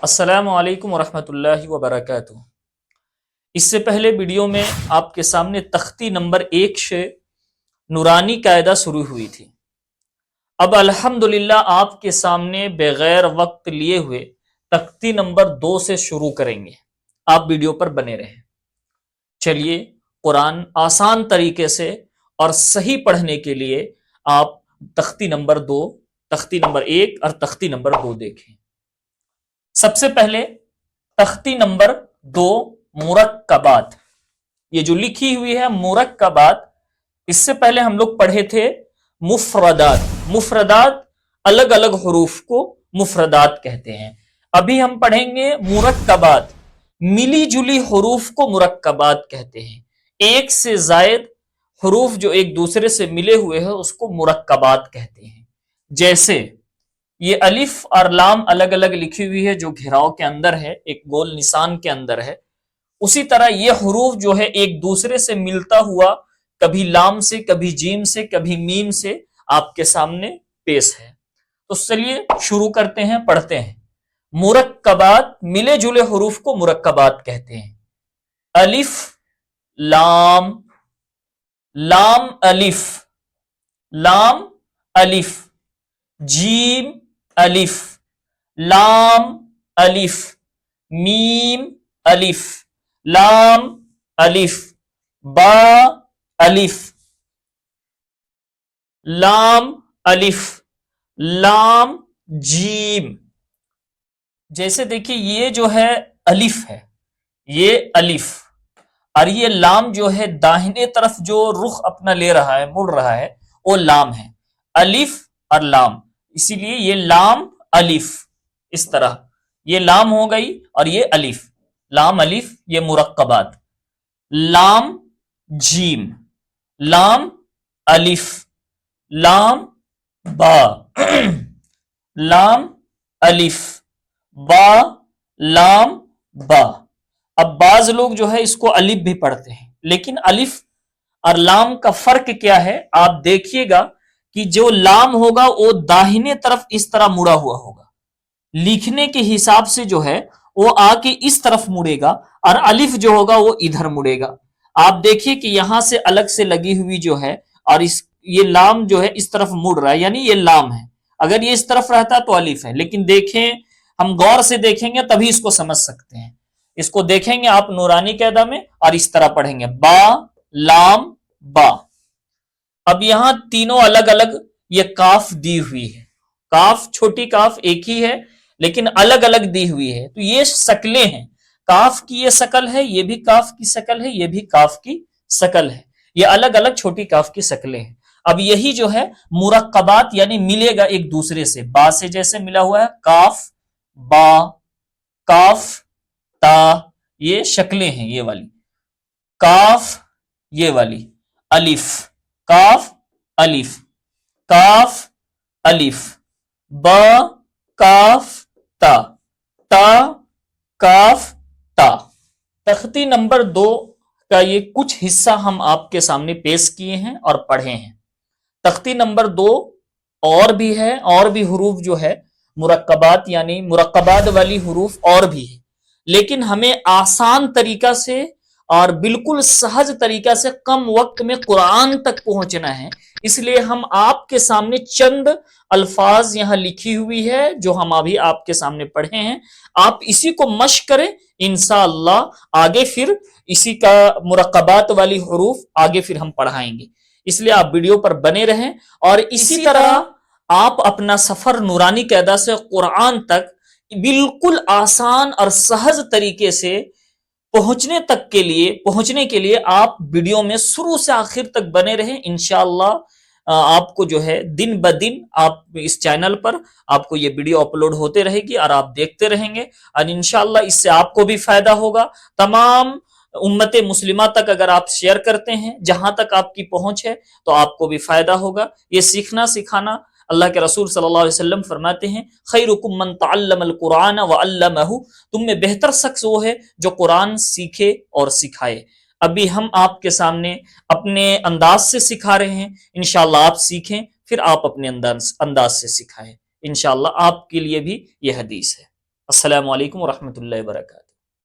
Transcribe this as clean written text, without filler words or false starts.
السلام علیکم ورحمۃ اللہ وبرکاتہ۔ اس سے پہلے ویڈیو میں آپ کے سامنے تختی نمبر 1 سے نورانی قاعدہ شروع ہوئی تھی۔ اب الحمدللہ آپ کے سامنے بغیر وقت لیے ہوئے تختی نمبر 2 سے شروع کریں گے۔ آپ ویڈیو پر بنے رہیں۔ چلیے قرآن آسان طریقے سے اور صحیح پڑھنے کے لیے آپ تختی نمبر 2، تختی نمبر 1 اور تختی نمبر 2 دیکھیں۔ سب سے پہلے تختی نمبر 2 مرکبات، یہ جو لکھی ہوئی ہے مرکبات، اس سے پہلے ہم لوگ پڑھے تھے مفردات۔ مفردات الگ الگ حروف کو مفردات کہتے ہیں۔ ابھی ہم پڑھیں گے مرکبات، ملی جلی حروف کو مرکبات کہتے ہیں۔ ایک سے زائد حروف جو ایک دوسرے سے ملے ہوئے ہیں اس کو مرکبات کہتے ہیں۔ جیسے یہ الف اور لام الگ الگ لکھی ہوئی ہے جو گھیراؤ کے اندر ہے، ایک گول نشان کے اندر ہے، اسی طرح یہ حروف جو ہے ایک دوسرے سے ملتا ہوا کبھی لام سے، کبھی جیم سے، کبھی میم سے آپ کے سامنے پیش ہے۔ تو چلیے شروع کرتے ہیں، پڑھتے ہیں۔ مرکبات، ملے جلے حروف کو مرکبات کہتے ہیں۔ الف لام، لام الف، لام الف، جیم الف، لام الف، میم الف، لام الف، با الف، لام الف، لام جیم۔ جیسے دیکھیے یہ جو ہے الف ہے، یہ الف، اور یہ لام جو ہے داہنے طرف جو رخ اپنا لے رہا ہے، مڑ رہا ہے، وہ لام ہے۔ الف اور لام، اسی لیے یہ لام الف، اس طرح یہ لام ہو گئی اور یہ الف، لام الف، یہ مرکبات۔ لام جیم، لام الف، لام با، لام الف، با، لام با۔ اب بعض لوگ جو ہے اس کو الف بھی پڑھتے ہیں، لیکن الف اور لام کا فرق کیا ہے آپ دیکھیے گا کہ جو لام ہوگا وہ داہنے طرف اس طرح مڑا ہوا ہوگا، لکھنے کے حساب سے جو ہے وہ آ کے اس طرف مڑے گا، اور الف جو ہوگا وہ ادھر مڑے گا۔ آپ دیکھیے کہ یہاں سے الگ سے لگی ہوئی جو ہے، اور یہ لام جو ہے اس طرف مڑ رہا ہے، یعنی یہ لام ہے۔ اگر یہ اس طرف رہتا تو الف ہے، لیکن دیکھیں، ہم غور سے دیکھیں گے تبھی اس کو سمجھ سکتے ہیں۔ اس کو دیکھیں گے آپ نورانی قاعدہ میں اور اس طرح پڑھیں گے، با لام با۔ اب یہاں تینوں الگ الگ یہ کاف دی ہوئی ہے، کاف چھوٹی کاف ایک ہی ہے لیکن الگ الگ دی ہوئی ہے، تو یہ شکلیں ہیں۔ کاف کی یہ شکل ہے، یہ بھی کاف کی شکل ہے، یہ بھی کاف کی شکل ہے، یہ الگ الگ چھوٹی کاف کی شکلیں ہیں۔ اب یہی جو ہے مرکبات، یعنی ملے گا ایک دوسرے سے، با سے جیسے ملا ہوا ہے، کاف با، کاف تا، یہ شکلیں ہیں یہ والی، کاف یہ والی، الف، کاف الف، کاف الف، با کاف تا، تا کاف تا۔ تختی نمبر 2 کا یہ کچھ حصہ ہم آپ کے سامنے پیش کیے ہیں اور پڑھے ہیں۔ تختی نمبر 2 اور بھی ہے، اور بھی حروف جو ہے مرکبات، یعنی مرکبات والی حروف اور بھی ہے، لیکن ہمیں آسان طریقہ سے اور بالکل سہج طریقہ سے کم وقت میں قرآن تک پہنچنا ہے، اس لیے ہم آپ کے سامنے چند الفاظ یہاں لکھی ہوئی ہے جو ہم ابھی آپ کے سامنے پڑھے ہیں، آپ اسی کو مشق کریں، انشاءاللہ آگے پھر اسی کا مرکبات والی حروف آگے پھر ہم پڑھائیں گے۔ اس لیے آپ ویڈیو پر بنے رہیں، اور اسی طرح آپ اپنا سفر نورانی قاعدہ سے قرآن تک بالکل آسان اور سہج طریقے سے پہنچنے کے لیے آپ ویڈیو میں شروع سے آخر تک بنے رہیں۔ انشاءاللہ آپ کو جو ہے دن بدن آپ اس چینل پر آپ کو یہ ویڈیو اپلوڈ ہوتے رہے گی اور آپ دیکھتے رہیں گے، اور انشاءاللہ اس سے آپ کو بھی فائدہ ہوگا۔ تمام امت مسلمہ تک اگر آپ شیئر کرتے ہیں، جہاں تک آپ کی پہنچ ہے، تو آپ کو بھی فائدہ ہوگا۔ یہ سیکھنا سکھانا، اللہ کے رسول صلی اللہ علیہ وسلم فرماتے ہیں، خیرکم من تعلم القرآن وعلمہ، تم میں بہتر شخص وہ ہے جو قرآن سیکھے اور سکھائے۔ ابھی ہم آپ کے سامنے اپنے انداز سے سکھا رہے ہیں، انشاءاللہ آپ سیکھیں، پھر آپ اپنے انداز سے سکھائیں، انشاءاللہ آپ کے لیے بھی یہ حدیث ہے۔ السلام علیکم ورحمۃ اللہ وبرکاتہ.